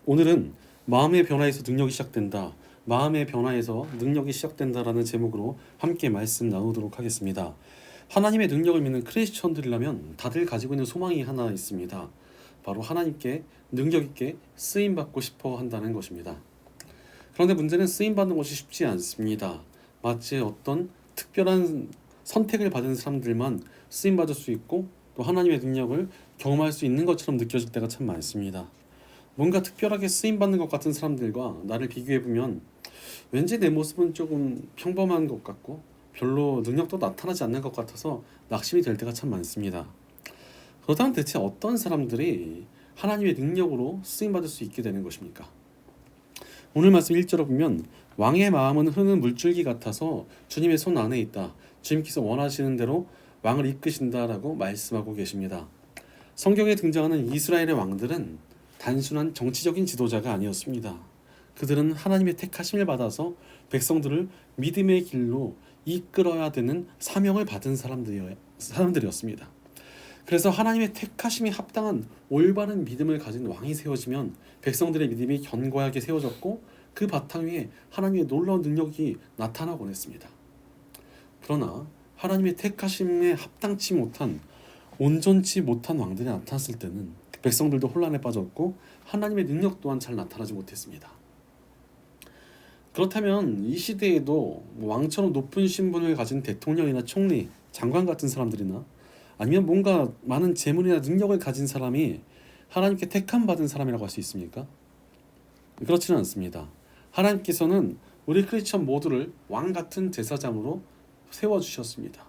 오늘은 마음의 변화에서 능력이 시작된다. 마음의 변화에서 능력이 시작된다라는 제목으로 함께 말씀 나누도록 하겠습니다. 하나님의 능력을 믿는 크리스천들이라면 다들 가지고 있는 소망이 하나 있습니다. 바로 하나님께 능력 있게 쓰임 받고 싶어 한다는 것입니다. 그런데 문제는 쓰임 받는 것이 쉽지 않습니다. 마치 어떤 특별한 선택을 받은 사람들만 쓰임 받을 수 있고 또 하나님의 능력을 경험할 수 있는 것처럼 느껴질 때가 참 많습니다. 뭔가 특별하게 쓰임받는 것 같은 사람들과 나를 비교해보면 왠지 내 모습은 조금 평범한 것 같고 별로 능력도 나타나지 않는 것 같아서 낙심이 될 때가 참 많습니다. 그렇다면 대체 어떤 사람들이 하나님의 능력으로 쓰임받을 수 있게 되는 것입니까? 오늘 말씀 1절을 보면 왕의 마음은 흐르는 물줄기 같아서 주님의 손 안에 있다. 주님께서 원하시는 대로 왕을 이끄신다라고 말씀하고 계십니다. 성경에 등장하는 이스라엘의 왕들은 단순한 정치적인 지도자가 아니었습니다. 그들은 하나님의 택하심을 받아서 백성들을 믿음의 길로 이끌어야 되는 사명을 받은 사람들이었습니다. 그래서 하나님의 택하심이 합당한 올바른 믿음을 가진 왕이 세워지면 백성들의 믿음이 견고하게 세워졌고 그 바탕 위에 하나님의 놀라운 능력이 나타나곤 했습니다. 그러나 하나님의 택하심에 합당치 못한 온전치 못한 왕들이 나타났을 때는 백성들도 혼란에 빠졌고 하나님의 능력 또한 잘 나타나지 못했습니다. 그렇다면 이 시대에도 왕처럼 높은 신분을 가진 대통령이나 총리, 장관 같은 사람들이나 아니면 뭔가 많은 재물이나 능력을 가진 사람이 하나님께 택함 받은 사람이라고 할 수 있습니까? 그렇지는 않습니다. 하나님께서는 우리 크리스천 모두를 왕 같은 제사장으로 세워주셨습니다.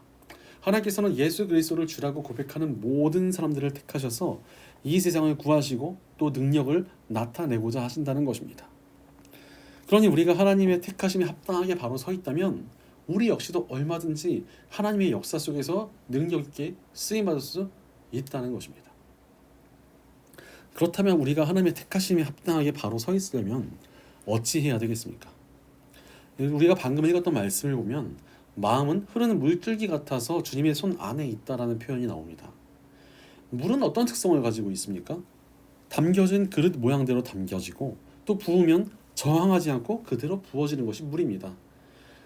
하나님께서는 예수 그리스도를 주라고 고백하는 모든 사람들을 택하셔서 이 세상을 구하시고 또 능력을 나타내고자 하신다는 것입니다. 그러니 우리가 하나님의 택하심에 합당하게 바로 서 있다면 우리 역시도 얼마든지 하나님의 역사 속에서 능력 있게 쓰임받을 수 있다는 것입니다. 그렇다면 우리가 하나님의 택하심에 합당하게 바로 서 있으려면 어찌 해야 되겠습니까? 우리가 방금 읽었던 말씀을 보면 마음은 흐르는 물줄기 같아서 주님의 손 안에 있다라는 표현이 나옵니다. 물은 어떤 특성을 가지고 있습니까? 담겨진 그릇 모양대로 담겨지고 또 부으면 저항하지 않고 그대로 부어지는 것이 물입니다.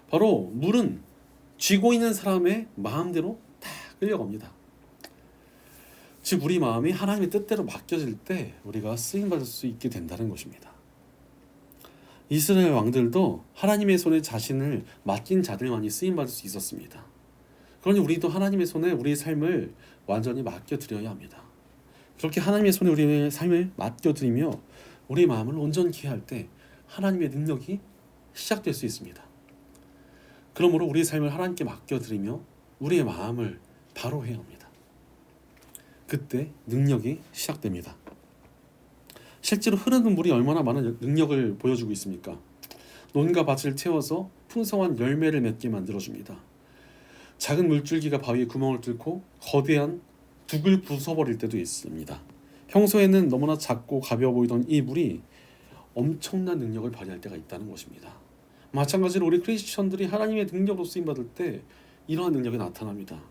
바로 물은 쥐고 있는 사람의 마음대로 다 끌려갑니다. 즉 우리 마음이 하나님의 뜻대로 맡겨질 때 우리가 쓰임받을 수 있게 된다는 것입니다. 이스라엘 왕들도 하나님의 손에 자신을 맡긴 자들만이 쓰임받을 수 있었습니다. 그러니 우리도 하나님의 손에 우리의 삶을 완전히 맡겨드려야 합니다. 그렇게 하나님의 손에 우리의 삶을 맡겨드리며 우리의 마음을 온전케 할 때 하나님의 능력이 시작될 수 있습니다. 그러므로 우리의 삶을 하나님께 맡겨드리며 우리의 마음을 바로 해야 합니다. 그때 능력이 시작됩니다. 실제로 흐르는 물이 얼마나 많은 능력을 보여주고 있습니까? 논과 밭을 채워서 풍성한 열매를 맺게 만들어줍니다. 작은 물줄기가 바위에 구멍을 뚫고 거대한 북을 부숴버릴 때도 있습니다. 평소에는 너무나 작고 가벼워 보이던 이 물이 엄청난 능력을 발휘할 때가 있다는 것입니다. 마찬가지로 우리 크리스천들이 하나님의 능력으로 쓰임받을 때 이러한 능력이 나타납니다.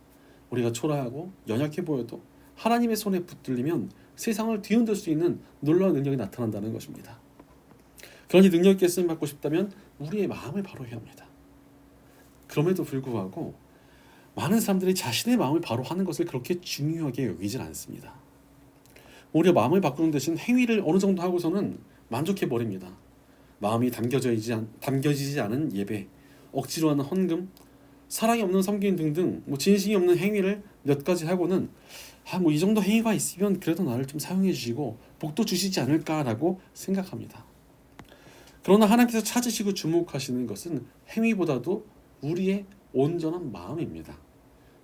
우리가 초라하고 연약해 보여도 하나님의 손에 붙들리면 세상을 뒤흔들 수 있는 놀라운 능력이 나타난다는 것입니다. 그러니 능력 있게 쓰임받고 싶다면 우리의 마음을 바로 해야 합니다. 그럼에도 불구하고 많은 사람들이 자신의 마음을 바로 하는 것을 그렇게 중요하게 여기질 않습니다. 오히려 마음을 바꾸는 대신 행위를 어느 정도 하고서는 만족해버립니다. 마음이 담겨지지 않은 예배, 억지로 하는 헌금, 사랑이 없는 섬김 등등 진심이 없는 행위를 몇 가지 하고는 이 정도 행위가 있으면 그래도 나를 좀 사용해 주시고 복도 주시지 않을까라고 생각합니다. 그러나 하나님께서 찾으시고 주목하시는 것은 행위보다도 우리의 온전한 마음입니다.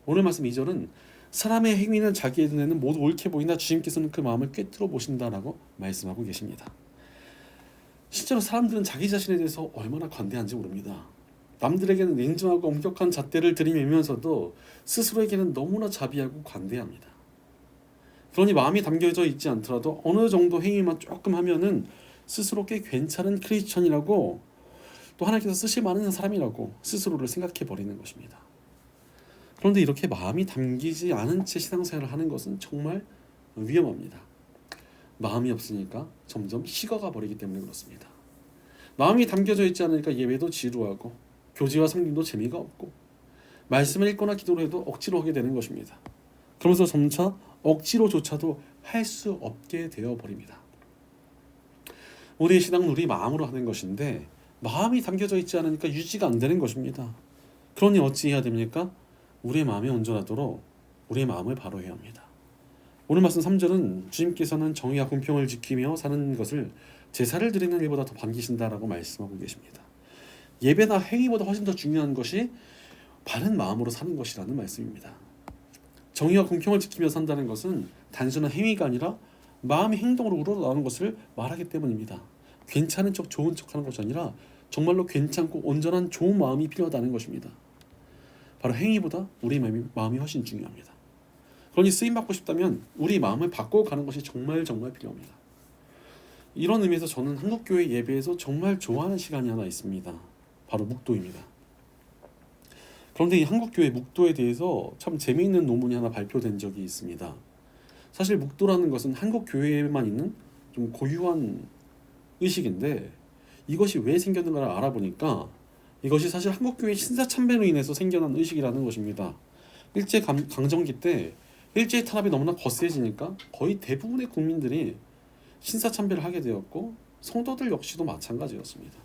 오늘 말씀 2절은 사람의 행위는 자기의 눈에는 모두 옳게 보이나 주님께서는 그 마음을 꿰뚫어 보신다라고 말씀하고 계십니다. 실제로 사람들은 자기 자신에 대해서 얼마나 관대한지 모릅니다. 남들에게는 냉정하고 엄격한 잣대를 들이밀면서도 스스로에게는 너무나 자비하고 관대합니다. 그러니 마음이 담겨져 있지 않더라도 어느 정도 행위만 조금 하면은 스스로 꽤 괜찮은 크리스천이라고 또 하나님께서 쓰실 만한 사람이라고 스스로를 생각해 버리는 것입니다. 그런데 이렇게 마음이 담기지 않은 채 신앙생활을 하는 것은 정말 위험합니다. 마음이 없으니까 점점 식어가 버리기 때문에 그렇습니다. 마음이 담겨져 있지 않으니까 예배도 지루하고 교제와 성김도 재미가 없고 말씀을 읽거나 기도를 해도 억지로 하게 되는 것입니다. 그러면서 점차 억지로조차도 할 수 없게 되어 버립니다. 우리의 신앙은 우리 마음으로 하는 것인데 마음이 담겨져 있지 않으니까 유지가 안 되는 것입니다. 그러니 어찌 해야 됩니까? 우리의 마음이 온전하도록 우리의 마음을 바로 해야 합니다. 오늘 말씀 3절은 주님께서는 정의와 공평을 지키며 사는 것을 제사를 드리는 일보다 더 반기신다라고 말씀하고 계십니다. 예배나 행위보다 훨씬 더 중요한 것이 바른 마음으로 사는 것이라는 말씀입니다. 정의와 공평을 지키며 산다는 것은 단순한 행위가 아니라 마음의 행동으로 우러나오는 것을 말하기 때문입니다. 괜찮은 척 좋은 척하는 것이 아니라 정말로 괜찮고 온전한 좋은 마음이 필요하다는 것입니다. 바로 행위보다 우리 마음이 훨씬 중요합니다. 그러니 쓰임받고 싶다면 우리 마음을 바꿔가는 것이 정말 필요합니다. 이런 의미에서 저는 한국교회 예배에서 정말 좋아하는 시간이 하나 있습니다. 바로 묵도입니다. 그런데 이 한국교회 묵도에 대해서 참 재미있는 논문이 하나 발표된 적이 있습니다. 사실 묵도라는 것은 한국교회에만 있는 좀 고유한 의식인데 이것이 왜 생겼는가를 알아보니까 이것이 사실 한국교회 신사참배로 인해서 생겨난 의식이라는 것입니다. 일제강점기 때 일제의 탄압이 너무나 거세지니까 거의 대부분의 국민들이 신사참배를 하게 되었고 성도들 역시도 마찬가지였습니다.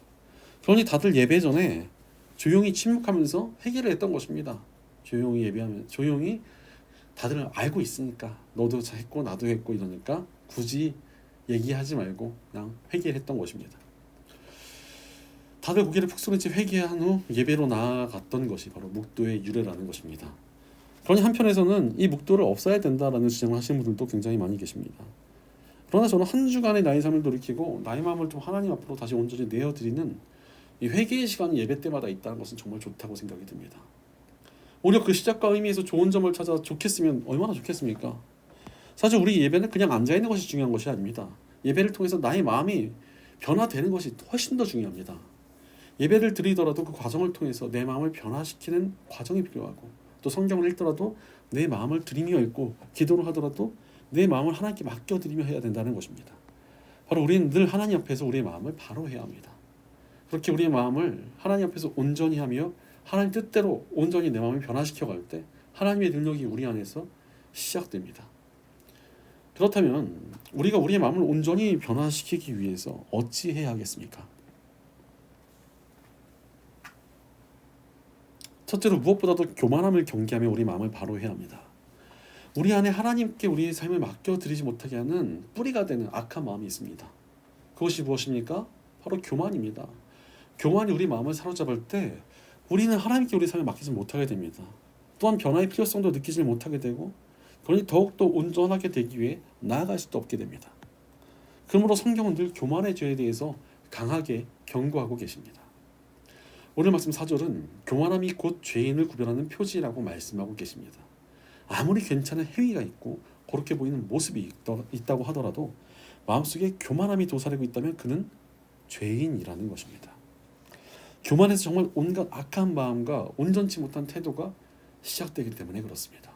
그러니 다들 예배 전에 조용히 침묵하면서 회개를 했던 것입니다. 조용히 예배하면 조용히 다들 알고 있으니까 너도 했고 나도 했고 이러니까 굳이 얘기하지 말고 그냥 회개를 했던 것입니다. 다들 고개를 푹 숙인 채 회개한 후 예배로 나아갔던 것이 바로 묵도의 유래라는 것입니다. 그러니 한편에서는 이 묵도를 없애야 된다라는 주장을 하시는 분들도 굉장히 많이 계십니다. 그러나 저는 한 주간의 나의 삶을 돌이키고 나의 마음을 좀 하나님 앞으로 다시 온전히 내어드리는 이 회개의 시간이 예배 때마다 있다는 것은 정말 좋다고 생각이 듭니다. 오히려 그 시작과 의미에서 좋은 점을 찾아 좋겠으면 얼마나 좋겠습니까? 사실 우리 예배는 그냥 앉아있는 것이 중요한 것이 아닙니다. 예배를 통해서 나의 마음이 변화되는 것이 훨씬 더 중요합니다. 예배를 드리더라도 그 과정을 통해서 내 마음을 변화시키는 과정이 필요하고 또 성경을 읽더라도 내 마음을 드리며 읽고 기도를 하더라도 내 마음을 하나님께 맡겨드리며 해야 된다는 것입니다. 바로 우리는 늘 하나님 앞에서 우리의 마음을 바로 해야 합니다. 그렇게 우리의 마음을 하나님 앞에서 온전히 하며 하나님 뜻대로 온전히 내 마음을 변화시켜갈 때 하나님의 능력이 우리 안에서 시작됩니다. 그렇다면 우리가 우리의 마음을 온전히 변화시키기 위해서 어찌 해야 하겠습니까? 첫째로 무엇보다도 교만함을 경계하며 우리 마음을 바로 해야 합니다. 우리 안에 하나님께 우리의 삶을 맡겨드리지 못하게 하는 뿌리가 되는 악한 마음이 있습니다. 그것이 무엇입니까? 바로 교만입니다. 교만이 우리 마음을 사로잡을 때 우리는 하나님께 우리 삶을 맡기지 못하게 됩니다. 또한 변화의 필요성도 느끼지 못하게 되고 그러니 더욱더 온전하게 되기 위해 나아갈 수도 없게 됩니다. 그러므로 성경은 늘 교만의 죄에 대해서 강하게 경고하고 계십니다. 오늘 말씀 4절은 교만함이 곧 죄인을 구별하는 표지라고 말씀하고 계십니다. 아무리 괜찮은 행위가 있고 그렇게 보이는 모습이 있다고 하더라도 마음속에 교만함이 도사리고 있다면 그는 죄인이라는 것입니다. 교만에서 정말 온갖 악한 마음과 온전치 못한 태도가 시작되기 때문에 그렇습니다.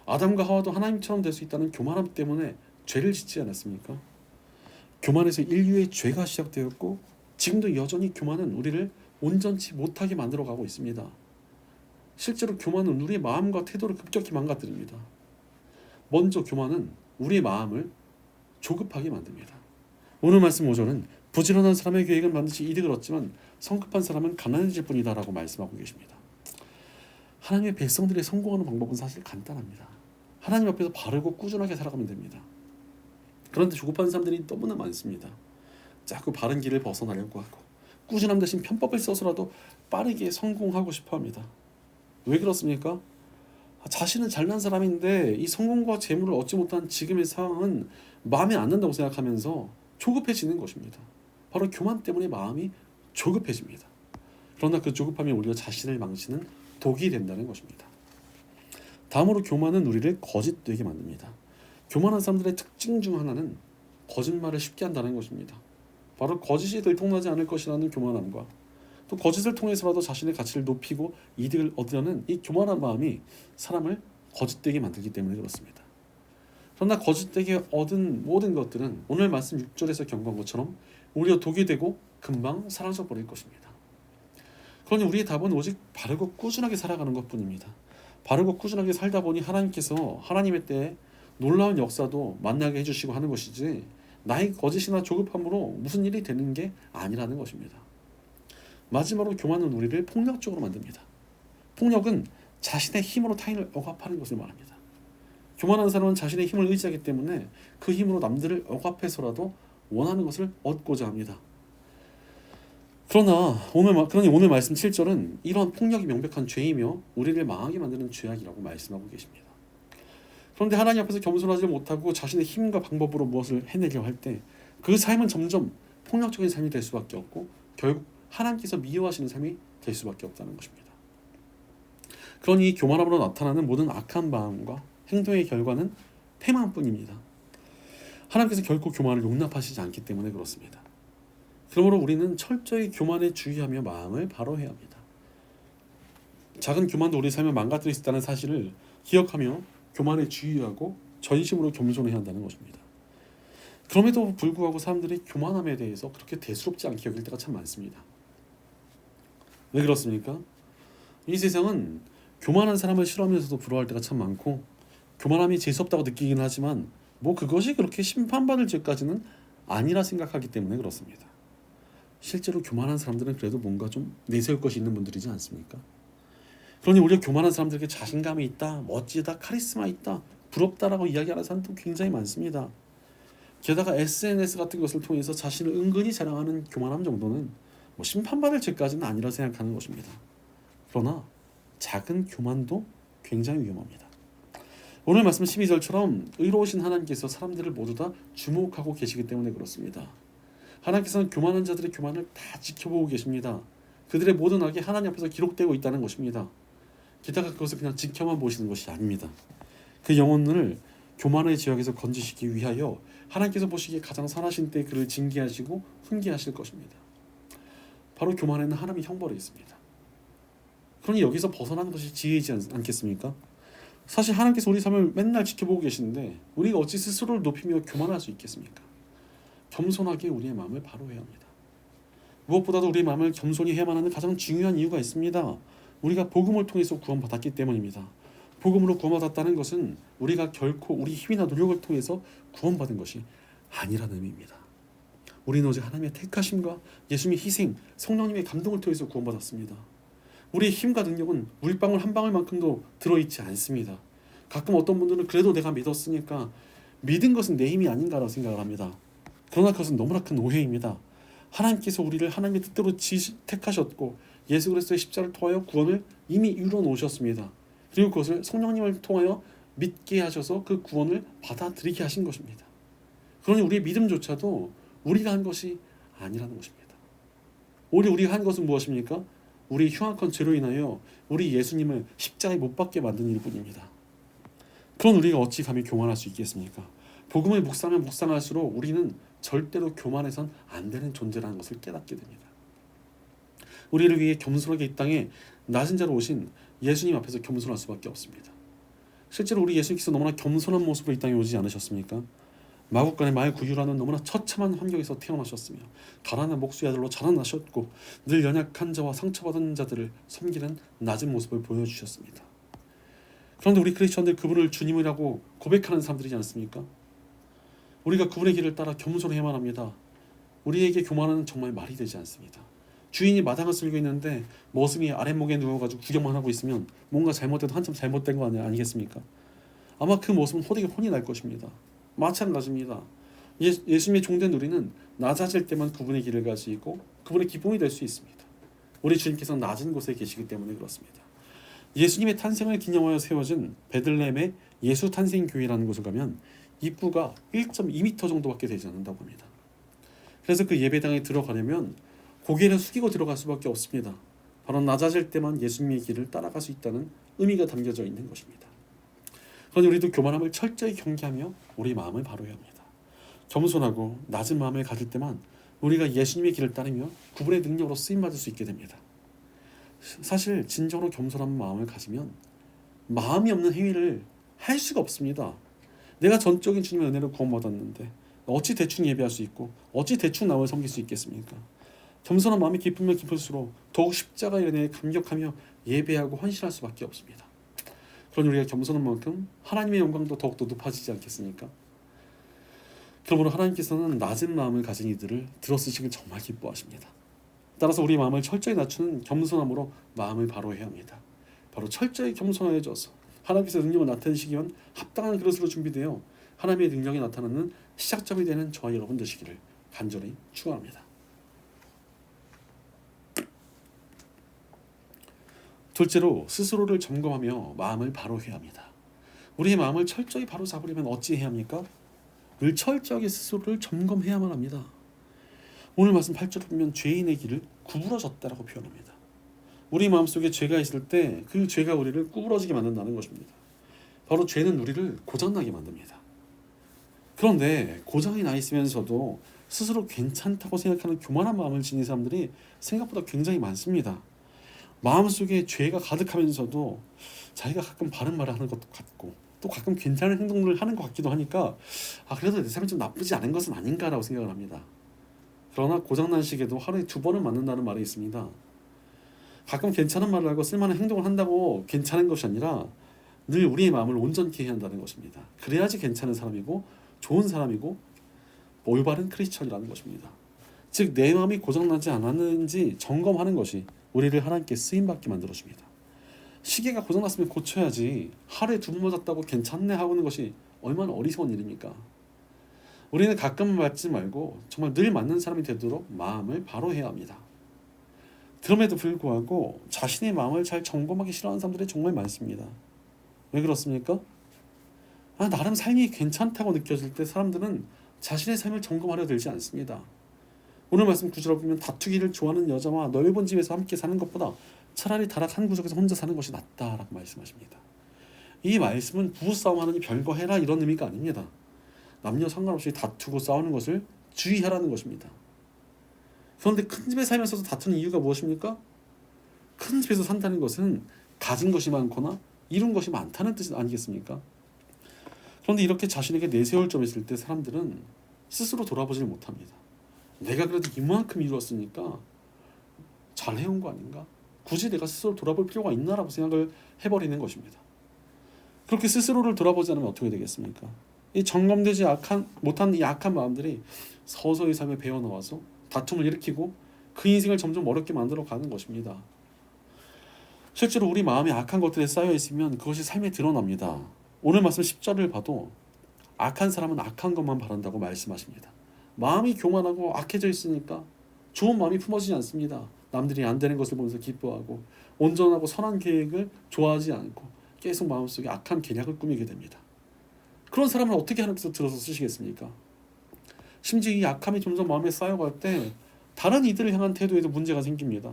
아담과 하와도 하나님처럼 될 수 있다는 교만함 때문에 죄를 짓지 않았습니까? 교만에서 인류의 죄가 시작되었고 지금도 여전히 교만은 우리를 온전치 못하게 만들어가고 있습니다. 실제로 교만은 우리의 마음과 태도를 급격히 망가뜨립니다. 먼저 교만은 우리의 마음을 조급하게 만듭니다. 오늘 말씀 5절은 부지런한 사람의 계획은 반드시 이득을 얻지만 성급한 사람은 가난해질 뿐이다 라고 말씀하고 계십니다. 하나님의 백성들이 성공하는 방법은 사실 간단합니다. 하나님 앞에서 바르고 꾸준하게 살아가면 됩니다. 그런데 조급한 사람들이 너무나 많습니다. 자꾸 바른 길을 벗어나려고 하고 꾸준함 대신 편법을 써서라도 빠르게 성공하고 싶어합니다. 왜 그렇습니까? 자신은 잘난 사람인데 이 성공과 재물을 얻지 못한 지금의 상황은 마음에 안 든다고 생각하면서 조급해지는 것입니다. 바로 교만 때문에 마음이 조급해집니다. 그러나 그 조급함이 오히려 자신을 망치는 독이 된다는 것입니다. 다음으로 교만은 우리를 거짓되게 만듭니다. 교만한 사람들의 특징 중 하나는 거짓말을 쉽게 한다는 것입니다. 바로 거짓이 들통나지 않을 것이라는 교만함과 또 거짓을 통해서라도 자신의 가치를 높이고 이득을 얻으려는 이 교만한 마음이 사람을 거짓되게 만들기 때문에 그렇습니다. 그러나 거짓되게 얻은 모든 것들은 오늘 말씀 6절에서 경고한 것처럼 오히려 독이 되고 금방 사라져 버릴 것입니다. 그러니 우리의 답은 오직 바르고 꾸준하게 살아가는 것뿐입니다. 바르고 꾸준하게 살다 보니 하나님께서 하나님의 때에 놀라운 역사도 만나게 해주시고 하는 것이지, 나의 거짓이나 조급함으로 무슨 일이 되는 게 아니라는 것입니다. 마지막으로 교만은 우리를 폭력적으로 만듭니다. 폭력은 자신의 힘으로 타인을 억압하는 것을 말합니다. 교만한 사람은 자신의 힘을 의지하기 때문에 그 힘으로 남들을 억압해서라도 원하는 것을 얻고자 합니다. 그러니 오늘 말씀 7절은 이런 폭력이 명백한 죄이며 우리를 망하게 만드는 죄악이라고 말씀하고 계십니다. 그런데 하나님 앞에서 겸손하지 못하고 자신의 힘과 방법으로 무엇을 해내려 할 때 그 삶은 점점 폭력적인 삶이 될 수밖에 없고 결국 하나님께서 미워하시는 삶이 될 수밖에 없다는 것입니다. 그러니 교만함으로 나타나는 모든 악한 마음과 행동의 결과는 패망뿐입니다. 하나님께서 결코 교만을 용납하시지 않기 때문에 그렇습니다. 그러므로 우리는 철저히 교만에 주의하며 마음을 바로해야 합니다. 작은 교만도 우리 삶을 망가뜨릴 수 있다는 사실을 기억하며 교만에 주의하고 전심으로 겸손해야 한다는 것입니다. 그럼에도 불구하고 사람들이 교만함에 대해서 그렇게 대수롭지 않게 여길 때가 참 많습니다. 왜 그렇습니까? 이 세상은 교만한 사람을 싫어하면서도 부러워할 때가 참 많고, 교만함이 재수없다고 느끼긴 하지만 그것이 그렇게 심판받을 죄까지는 아니라 생각하기 때문에 그렇습니다. 실제로 교만한 사람들은 그래도 뭔가 좀 내세울 것이 있는 분들이지 않습니까? 그러니 우리가 교만한 사람들에게 자신감이 있다, 멋지다, 카리스마 있다, 부럽다라고 이야기하는 사람도 굉장히 많습니다. 게다가 SNS 같은 것을 통해서 자신을 은근히 자랑하는 교만함 정도는 심판받을 죄까지는 아니라 생각하는 것입니다. 그러나 작은 교만도 굉장히 위험합니다. 오늘 말씀 12절처럼 의로우신 하나님께서 사람들을 모두 다 주목하고 계시기 때문에 그렇습니다. 하나님께서는 교만한 자들의 교만을 다 지켜보고 계십니다. 그들의 모든 악이 하나님 앞에서 기록되고 있다는 것입니다. 게다가 그것을 그냥 지켜만 보시는 것이 아닙니다. 그 영혼을 교만의 죄악에서 건지시기 위하여 하나님께서 보시기에 가장 선하신 때에 그를 징계하시고 훈계하실 것입니다. 바로 교만에는 하나님의 형벌이 있습니다. 그러니 여기서 벗어나는 것이 지혜이지 않겠습니까? 사실 하나님께서 우리 삶을 맨날 지켜보고 계시는데 우리가 어찌 스스로를 높이며 교만할 수 있겠습니까? 겸손하게 우리의 마음을 바로해야 합니다. 무엇보다도 우리의 마음을 겸손히 해야만 하는 가장 중요한 이유가 있습니다. 우리가 복음을 통해서 구원받았기 때문입니다. 복음으로 구원받았다는 것은 우리가 결코 우리 힘이나 노력을 통해서 구원받은 것이 아니라는 의미입니다. 우리는 오직 하나님의 택하심과 예수님의 희생, 성령님의 감동을 통해서 구원받았습니다. 우리의 힘과 능력은 물방울 한 방울만큼도 들어있지 않습니다. 가끔 어떤 분들은 그래도 내가 믿었으니까 믿은 것은 내 힘이 아닌가라고 생각을 합니다. 그러나 그것은 너무나 큰 오해입니다. 하나님께서 우리를 하나님의 뜻대로 택하셨고 예수 그리스도의 십자가를 통하여 구원을 이미 이루어 놓으셨습니다. 그리고 그것을 성령님을 통하여 믿게 하셔서 그 구원을 받아들이게 하신 것입니다. 그러니 우리의 믿음조차도 우리가 한 것이 아니라는 것입니다. 오히려 우리가 한 것은 무엇입니까? 우리 흉악한 죄로 인하여 우리 예수님을 십자가에 못 박게 만든 일뿐입니다. 그런 우리가 어찌 감히 교만할 수 있겠습니까? 복음을 묵상하면 묵상할수록 우리는 절대로 교만해선 안 되는 존재라는 것을 깨닫게 됩니다. 우리를 위해 겸손하게 이 땅에 낮은 자로 오신 예수님 앞에서 겸손할 수밖에 없습니다. 실제로 우리 예수님께서 너무나 겸손한 모습으로 이 땅에 오지 않으셨습니까? 마국간의 말 구유라는 너무나 처참한 환경에서 태어나셨으며 가난한 목수의 아들로 자라나셨고 늘 연약한 자와 상처받은 자들을 섬기는 낮은 모습을 보여주셨습니다. 그런데 우리 크리스천들 그분을 주님이라고 고백하는 사람들이지 않습니까? 우리가 그분의 길을 따라 겸손해야만 합니다. 우리에게 교만은 정말 말이 되지 않습니다. 주인이 마당을 쓸고 있는데 머슴이 아랫목에 누워가지고 구경만 하고 있으면 뭔가 잘못돼도 한참 잘못된 거 아니겠습니까? 아마 그 모습은 호되게 혼이 날 것입니다. 마찬가지입니다. 예수님의 종된 우리는 낮아질 때만 그분의 길을 가지고 그분의 기쁨이 될 수 있습니다. 우리 주님께서는 낮은 곳에 계시기 때문에 그렇습니다. 예수님의 탄생을 기념하여 세워진 베들레헴의 예수 탄생 교회라는 곳을 가면 입구가 1.2m 정도밖에 되지 않는다고 합니다. 그래서 그 예배당에 들어가려면 고개를 숙이고 들어갈 수밖에 없습니다. 바로 낮아질 때만 예수님의 길을 따라갈 수 있다는 의미가 담겨져 있는 것입니다. 그러니 우리도 교만함을 철저히 경계하며 우리 마음을 바로해야 합니다. 겸손하고 낮은 마음을 가질 때만 우리가 예수님의 길을 따르며 그분의 능력으로 쓰임받을 수 있게 됩니다. 사실 진정으로 겸손한 마음을 가지면 마음이 없는 행위를 할 수가 없습니다. 내가 전적인 주님의 은혜를 구원받았는데 어찌 대충 예배할 수 있고 어찌 대충 남을 섬길 수 있겠습니까? 겸손한 마음이 깊으면 깊을수록 더욱 십자가의 은혜에 감격하며 예배하고 헌신할 수밖에 없습니다. 그러니 우리가 겸손한 만큼 하나님의 영광도 더욱더 높아지지 않겠습니까? 그러므로 하나님께서는 낮은 마음을 가진 이들을 들어쓰시길 정말 기뻐하십니다. 따라서 우리 마음을 철저히 낮추는 겸손함으로 마음을 바로 해야 합니다. 바로 철저히 겸손해져서 하나님께서 능력을 나타내시기 위한 합당한 그릇으로 준비되어 하나님의 능력이 나타나는 시작점이 되는 저와 여러분 되시기를 간절히 축원합니다. 둘째로 스스로를 점검하며 마음을 바로 해야 합니다. 우리의 마음을 철저히 바로 잡으려면 어찌 해야 합니까? 늘 철저하게 스스로를 점검해야만 합니다. 오늘 말씀 8절을 보면 죄인의 길을 구부러졌다라고 표현합니다. 우리 마음속에 죄가 있을 때 그 죄가 우리를 구부러지게 만든다는 것입니다. 바로 죄는 우리를 고장나게 만듭니다. 그런데 고장이 나 있으면서도 스스로 괜찮다고 생각하는 교만한 마음을 지닌 사람들이 생각보다 굉장히 많습니다. 마음속에 죄가 가득하면서도 자기가 가끔 바른 말을 하는 것도 같고 또 가끔 괜찮은 행동을 하는 것 같기도 하니까 그래도 내 삶이 좀 나쁘지 않은 것은 아닌가라고 생각을 합니다. 그러나 고장난 시계도 하루에 2번은 맞는다는 말이 있습니다. 가끔 괜찮은 말을 하고 쓸만한 행동을 한다고 괜찮은 것이 아니라 늘 우리의 마음을 온전케 해야 한다는 것입니다. 그래야지 괜찮은 사람이고 좋은 사람이고 올바른 크리스천이라는 것입니다. 즉 내 마음이 고장나지 않았는지 점검하는 것이 우리를 하나님께 쓰임받게 만들어줍니다. 시계가 고장났으면 고쳐야지 하루에 2번 맞았다고 괜찮네 하고는 것이 얼마나 어리석은 일입니까? 우리는 가끔은 맞지 말고 정말 늘 맞는 사람이 되도록 마음을 바로 해야 합니다. 그럼에도 불구하고 자신의 마음을 잘 점검하기 싫어하는 사람들이 정말 많습니다. 왜 그렇습니까? 나름 삶이 괜찮다고 느껴질 때 사람들은 자신의 삶을 점검하려 들지 않습니다. 오늘 말씀 구절을 보면 다투기를 좋아하는 여자와 넓은 집에서 함께 사는 것보다 차라리 다락 한 구석에서 혼자 사는 것이 낫다라고 말씀하십니다. 이 말씀은 부부싸움 하느니 별거 해라 이런 의미가 아닙니다. 남녀 상관없이 다투고 싸우는 것을 주의하라는 것입니다. 그런데 큰 집에 살면서도 다투는 이유가 무엇입니까? 큰 집에서 산다는 것은 가진 것이 많거나 이룬 것이 많다는 뜻 아니겠습니까? 그런데 이렇게 자신에게 내세울 점이 있을 때 사람들은 스스로 돌아보질 못합니다. 내가 그래도 이만큼 이루었으니까 잘 해온 거 아닌가? 굳이 내가 스스로 돌아볼 필요가 있나라고 생각을 해버리는 것입니다. 그렇게 스스로를 돌아보지 않으면 어떻게 되겠습니까? 이 점검되지 못한 이 약한 마음들이 서서히 삶에 배어나와서 다툼을 일으키고 그 인생을 점점 어렵게 만들어 가는 것입니다. 실제로 우리 마음에 악한 것들이 쌓여 있으면 그것이 삶에 드러납니다. 오늘 말씀 10절을 봐도 악한 사람은 악한 것만 바란다고 말씀하십니다. 마음이 교만하고 악해져 있으니까 좋은 마음이 품어지지 않습니다. 남들이 안 되는 것을 보면서 기뻐하고 온전하고 선한 계획을 좋아하지 않고 계속 마음속에 악한 계략을 꾸미게 됩니다. 그런 사람은 어떻게 하나님께서 들어서 쓰시겠습니까? 심지어 이 악함이 점점 마음에 쌓여갈 때 다른 이들을 향한 태도에도 문제가 생깁니다.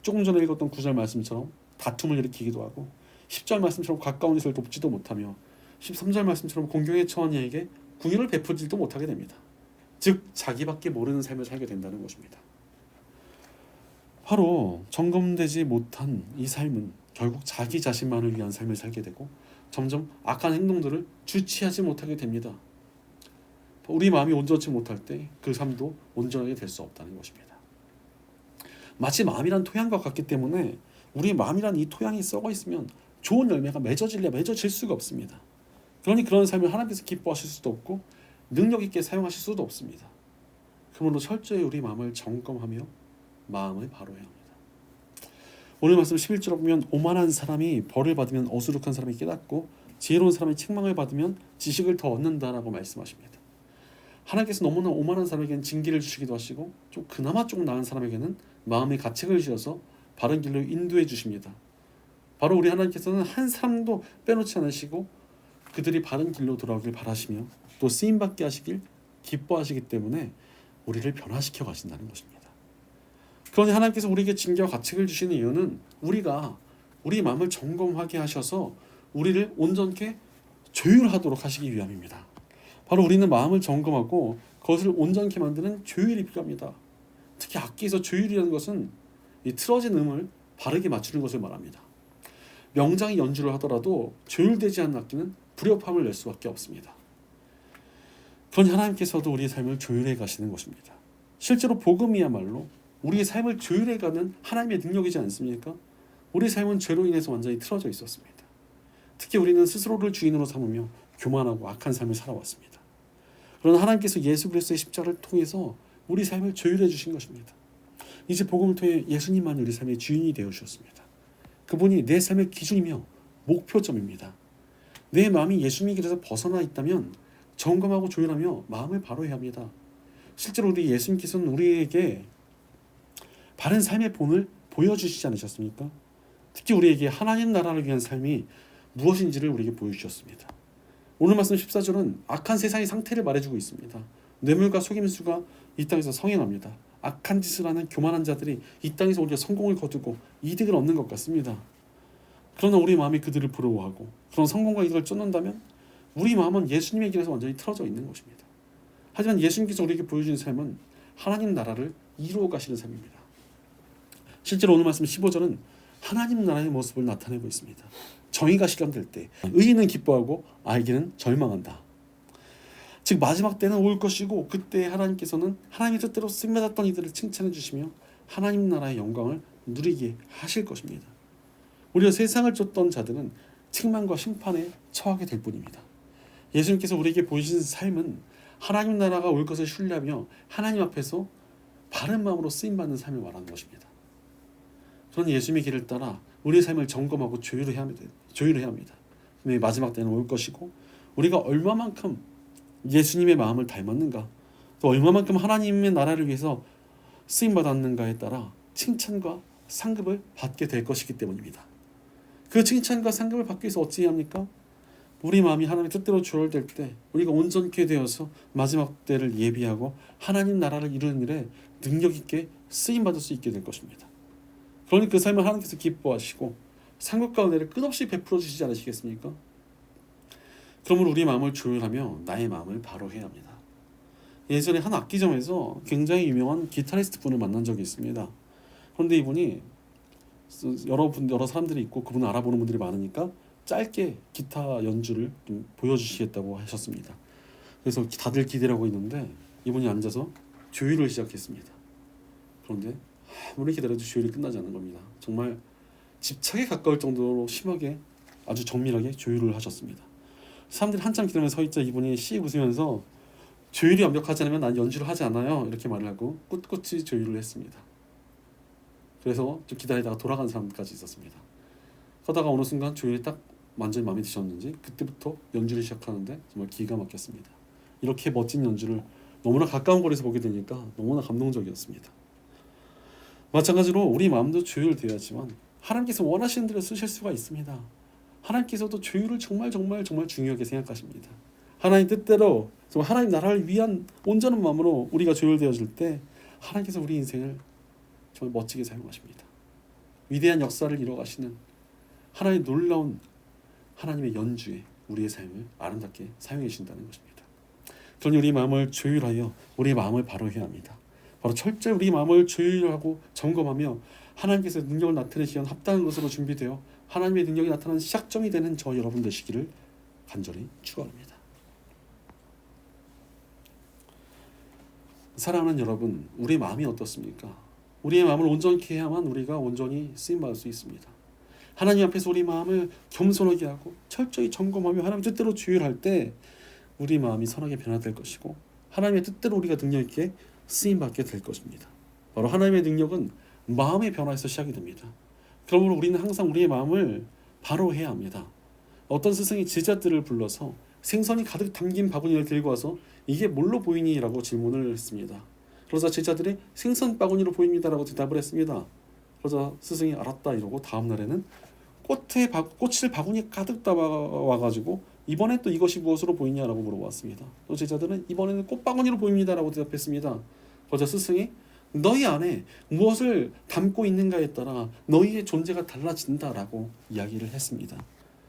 조금 전에 읽었던 9절 말씀처럼 다툼을 일으키기도 하고 10절 말씀처럼 가까운 이를 돕지도 못하며 13절 말씀처럼 공경에 처한 이에게 궁유를 베풀지도 못하게 됩니다. 즉 자기밖에 모르는 삶을 살게 된다는 것입니다. 바로 점검되지 못한 이 삶은 결국 자기 자신만을 위한 삶을 살게 되고 점점 악한 행동들을 주체하지 못하게 됩니다. 우리 마음이 온전치 못할 때 그 삶도 온전하게 될 수 없다는 것입니다. 마치 마음이란 토양과 같기 때문에 우리 마음이란 이 토양이 썩어 있으면 좋은 열매가 맺어질 수가 없습니다. 그러니 그런 삶을 하나님께서 기뻐하실 수도 없고 능력 있게 사용하실 수도 없습니다. 그러므로 철저히 우리 마음을 점검하며 마음을 바로 해야 합니다. 오늘 말씀 11절에 보면 오만한 사람이 벌을 받으면 어수룩한 사람이 깨닫고 지혜로운 사람이 책망을 받으면 지식을 더 얻는다라고 말씀하십니다. 하나님께서 너무나 오만한 사람에게는 징계를 주시기도 하시고 좀 그나마 좀 나은 사람에게는 마음의 가책을 주셔서 바른 길로 인도해 주십니다. 바로 우리 하나님께서는 한 사람도 빼놓지 않으시고 그들이 바른 길로 돌아오길 바라시며 또 쓰임받게 하시길 기뻐하시기 때문에 우리를 변화시켜 가신다는 것입니다. 그러니 하나님께서 우리에게 징계와 가책을 주시는 이유는 우리가 우리 마음을 점검하게 하셔서 우리를 온전케 조율하도록 하시기 위함입니다. 바로 우리는 마음을 점검하고 그것을 온전케 만드는 조율이 필요합니다. 특히 악기에서 조율이라는 것은 이 틀어진 음을 바르게 맞추는 것을 말합니다. 명장이 연주를 하더라도 조율되지 않은 악기는 불협화음을 낼 수밖에 없습니다. 그런 하나님께서도 우리의 삶을 조율해 가시는 것입니다. 실제로 복음이야말로 우리의 삶을 조율해가는 하나님의 능력이지 않습니까? 우리의 삶은 죄로 인해서 완전히 틀어져 있었습니다. 특히 우리는 스스로를 주인으로 삼으며 교만하고 악한 삶을 살아왔습니다. 그러나 하나님께서 예수 그리스도의 십자가를 통해서 우리 삶을 조율해 주신 것입니다. 이제 복음을 통해 예수님만이 우리 삶의 주인이 되어 주셨습니다. 그분이 내 삶의 기준이며 목표점입니다. 내 마음이 예수님의 길에서 벗어나 있다면 점검하고 조율하며 마음을 바로 해야 합니다. 실제로 우리 예수님께서는 우리에게 바른 삶의 본을 보여주시지 않으셨습니까? 특히 우리에게 하나님 나라를 위한 삶이 무엇인지를 우리에게 보여주셨습니다. 오늘 말씀 14절은 악한 세상의 상태를 말해주고 있습니다. 뇌물과 속임수가 이 땅에서 성행합니다. 악한 짓을 하는 교만한 자들이 이 땅에서 우리가 성공을 거두고 이득을 얻는 것 같습니다. 그러나 우리 마음이 그들을 부러워하고 그런 성공과 이득을 쫓는다면 우리 마음은 예수님의 길에서 완전히 틀어져 있는 것입니다. 하지만 예수님께서 우리에게 보여주신 삶은 하나님 나라를 이루어 가시는 삶입니다. 실제로 오늘 말씀 15절은 하나님 나라의 모습을 나타내고 있습니다. 정의가 실현될 때 의인은 기뻐하고 악인은 절망한다. 즉 마지막 때는 올 것이고 그때 하나님께서는 하나님의 뜻대로 쓰임받았던 이들을 칭찬해 주시며 하나님 나라의 영광을 누리게 하실 것입니다. 우리가 세상을 쫓던 자들은 책망과 심판에 처하게 될 뿐입니다. 예수님께서 우리에게 보여주신 삶은 하나님 나라가 올 것을 신뢰하며 하나님 앞에서 바른 마음으로 쓰임받는 삶을 말하는 것입니다. 그런 예수님의 길을 따라 우리의 삶을 점검하고 조율해야 합니다. 마지막 때는 올 것이고 우리가 얼마만큼 예수님의 마음을 닮았는가, 또 얼마만큼 하나님의 나라를 위해서 쓰임받았는가에 따라 칭찬과 상급을 받게 될 것이기 때문입니다. 그 칭찬과 상급을 받기 위해서 어찌 해야 합니까? 우리 마음이 하나님의 뜻대로 조율될 때 우리가 온전케 되어서 마지막 때를 예비하고 하나님 나라를 이루는 일에 능력 있게 쓰임받을 수 있게 될 것입니다. 그러니 그 삶을 하나님께서 기뻐하시고 상급과 은혜를 끝없이 베풀어 주시지 않으시겠습니까? 그러므로 우리 마음을 조율하며 나의 마음을 바로 해야 합니다. 예전에 한 악기점에서 굉장히 유명한 기타리스트 분을 만난 적이 있습니다. 그런데 이분이 여러 사람들이 있고 그분을 알아보는 분들이 많으니까 짧게 기타 연주를 좀 보여주시겠다고 하셨습니다. 그래서 다들 기대를 하고 있는데 이분이 앉아서 조율을 시작했습니다. 그런데 아무리 기다려도 조율이 끝나지 않는 겁니다. 정말 집착에 가까울 정도로 심하게 아주 정밀하게 조율을 하셨습니다. 사람들이 한참 기다리면서 서 있자 이분이 씩 웃으면서 조율이 완벽하지 않으면 난 연주를 하지 않아요 이렇게 말을 하고 꿋꿋이 조율을 했습니다. 그래서 좀 기다리다가 돌아간 사람까지 있었습니다. 하다가 어느 순간 조율이 딱 완전히 마음에 드셨는지 그때부터 연주를 시작하는데 정말 기가 막혔습니다. 이렇게 멋진 연주를 너무나 가까운 거리에서 보게 되니까 너무나 감동적이었습니다. 마찬가지로 우리 마음도 조율되어야지만 하나님께서 원하시는 대로 쓰실 수가 있습니다. 하나님께서도 조율을 정말 중요하게 생각하십니다. 하나님 뜻대로 정말 하나님 나라를 위한 온전한 마음으로 우리가 조율되어질 때 하나님께서 우리 인생을 정말 멋지게 사용하십니다. 위대한 역사를 이뤄가시는 하나님의 놀라운 하나님의 연주에 우리의 삶을 아름답게 사용해 주신다는 것입니다. 그러니 우리 마음을 조율하여 우리의 마음을 바로 해야 합니다. 바로 철저히 우리 마음을 조율하고 점검하며 하나님께서 능력을 나타내시는 합당한 것으로 준비되어 하나님의 능력이 나타나는 시작점이 되는 저 여러분 되시기를 간절히 축원합니다. 사랑하는 여러분, 우리 마음이 어떻습니까? 우리의 마음을 온전케 해야만 우리가 온전히 쓰임받을 수 있습니다. 하나님 앞에서 우리 마음을 겸손하게 하고 철저히 점검하며 하나님 뜻대로 조율할 때 우리 마음이 선하게 변화될 것이고 하나님의 뜻대로 우리가 능력 있게 쓰임받게 될 것입니다. 바로 하나님의 능력은 마음의 변화에서 시작이 됩니다. 그러므로 우리는 항상 우리의 마음을 바로 해야 합니다. 어떤 스승이 제자들을 불러서 생선이 가득 담긴 바구니를 들고 와서 이게 뭘로 보이니? 라고 질문을 했습니다. 그러자 제자들이 생선 바구니로 보입니다 라고 대답을 했습니다. 그러자 스승이 알았다 이러고 다음 날에는 꽃을 바구니에 가득 담아와가지고 이번에 또 이것이 무엇으로 보이냐라고 물어봤습니다. 또 제자들은 이번에는 꽃바구니로 보입니다 라고 대답했습니다. 그러자 스승이 너희 안에 무엇을 담고 있는가에 따라 너희의 존재가 달라진다라고 이야기를 했습니다.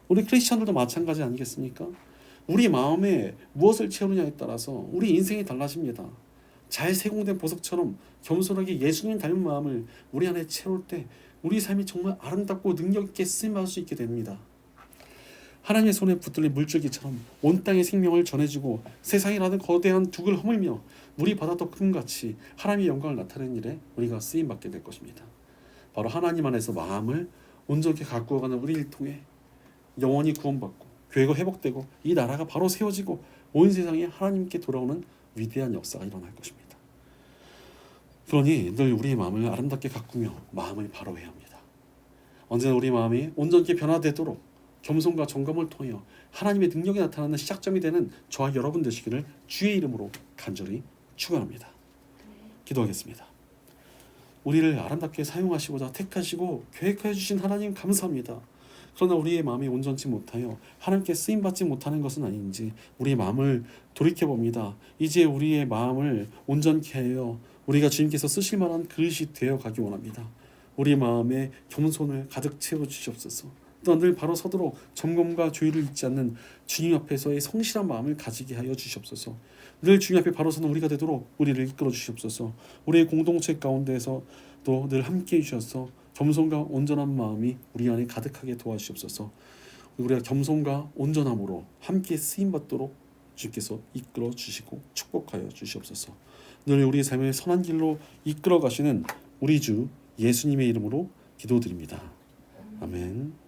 우리 크리스천들도 마찬가지 아니겠습니까? 우리 마음에 무엇을 채우느냐에 따라서 우리 인생이 달라집니다. 잘 세공된 보석처럼 겸손하게 예수님 닮은 마음을 우리 안에 채울 때 우리 삶이 정말 아름답고 능력 있게 쓰임받을 수 있게 됩니다. 하나님의 손에 붙들린 물줄기처럼 온 땅의 생명을 전해주고 세상이라는 거대한 둑을 허물며 물이 바다도 금같이 하나님의 영광을 나타내는 일에 우리가 쓰임받게 될 것입니다. 바로 하나님 안에서 마음을 온전히 가꾸어가는 우리를 통해 영원히 구원받고 교회가 회복되고 이 나라가 바로 세워지고 온 세상에 하나님께 돌아오는 위대한 역사가 일어날 것입니다. 그러니 늘 우리의 마음을 아름답게 가꾸며 마음을 바로 해야 합니다. 언제나 우리 마음이 온전히 변화되도록 겸손과 정감을 통하여 하나님의 능력이 나타나는 시작점이 되는 저와 여러분 되시기를 주의 이름으로 간절히 축원합니다. 기도하겠습니다. 우리를 아름답게 사용하시고자 택하시고 계획하여 주신 하나님 감사합니다. 그러나 우리의 마음이 온전치 못하여 하나님께 쓰임받지 못하는 것은 아닌지 우리의 마음을 돌이켜봅니다. 이제 우리의 마음을 온전케 하여 우리가 주님께서 쓰실 만한 그릇이 되어 가기 원합니다. 우리 마음에 겸손을 가득 채워 주시옵소서. 또 늘 바로 서도록 점검과 조율을 잊지 않는 주님 앞에서의 성실한 마음을 가지게 하여 주시옵소서. 늘 주님 앞에 바로 서는 우리가 되도록 우리를 이끌어 주시옵소서. 우리의 공동체 가운데서 또 늘 함께해 주셔서 겸손과 온전한 마음이 우리 안에 가득하게 도와주시옵소서. 우리가 겸손과 온전함으로 함께 쓰임받도록 주께서 이끌어 주시고 축복하여 주시옵소서. 늘 우리의 삶을 선한 길로 이끌어 가시는 우리 주 예수님의 이름으로 기도드립니다. 아멘.